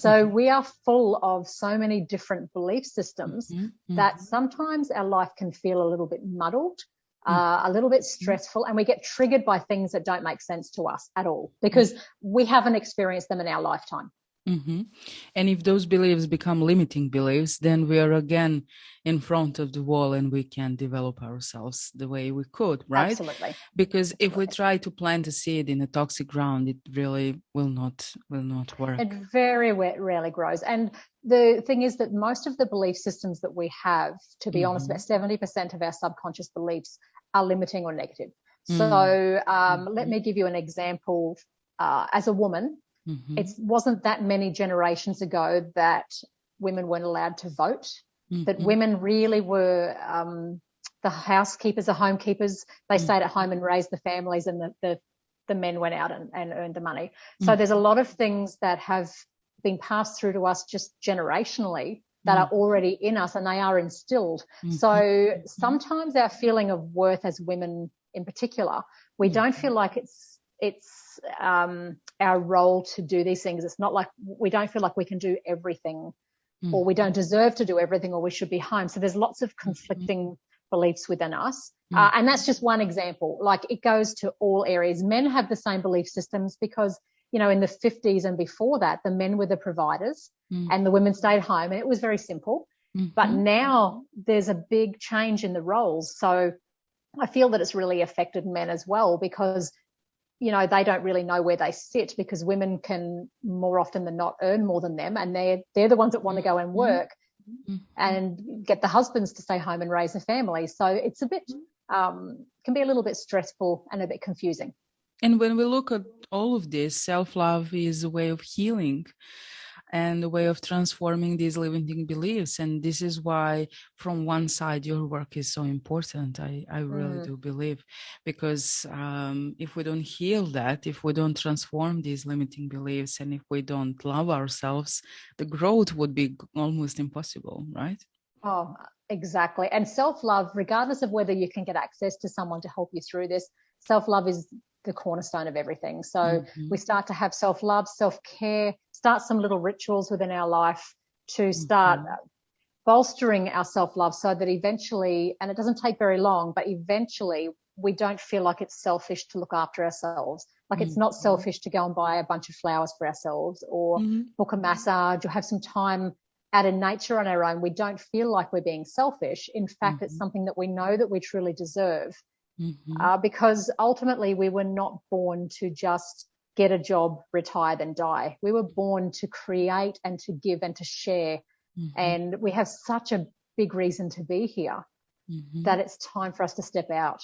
So we are full of so many different belief systems that sometimes our life can feel a little bit muddled, a little bit stressful, and we get triggered by things that don't make sense to us at all because we haven't experienced them in our lifetime. And if those beliefs become limiting beliefs, then we are again in front of the wall and we can't develop ourselves the way we could, right? Absolutely. Because if we try to plant a seed in a toxic ground, it really will not work. It very rarely grows. And the thing is that most of the belief systems that we have, to be honest, about 70% of our subconscious beliefs are limiting or negative. So let me give you an example. As a woman, it wasn't that many generations ago that women weren't allowed to vote, that women really were the housekeepers, the homekeepers. They stayed at home and raised the families, and the men went out and earned the money. So there's a lot of things that have been passed through to us just generationally that are already in us, and they are instilled. So sometimes our feeling of worth as women in particular, we don't feel like it's our role to do these things. It's not like we don't feel like we can do everything, or we don't deserve to do everything, or we should be home. So there's lots of conflicting beliefs within us. And that's just one example. Like, it goes to all areas. Men have the same belief systems because, you know, in the 50s and before that, the men were the providers and the women stayed home, and it was very simple. But now there's a big change in the roles. So I feel that it's really affected men as well because, you know, they don't really know where they sit because women can more often than not earn more than them, and they're the ones that want to go and work and get the husbands to stay home and raise a family. So it's a bit can be a little bit stressful and a bit confusing. And when we look at all of this, self-love is a way of healing and a way of transforming these limiting beliefs. And this is why, from one side, your work is so important. I really do believe, because if we don't heal that, if we don't transform these limiting beliefs, and if we don't love ourselves, the growth would be almost impossible, right? Oh, exactly. And self-love, regardless of whether you can get access to someone to help you through this, self-love is the cornerstone of everything. So we start to have self-love, self-care, start some little rituals within our life to start bolstering our self-love so that eventually, and it doesn't take very long, but eventually we don't feel like it's selfish to look after ourselves. Like it's not selfish to go and buy a bunch of flowers for ourselves or book a massage or have some time out in nature on our own. We don't feel like we're being selfish. In fact, it's something that we know that we truly deserve. Because ultimately we were not born to just get a job, retire, then die. We were born to create and to give and to share. And we have such a big reason to be here that it's time for us to step out.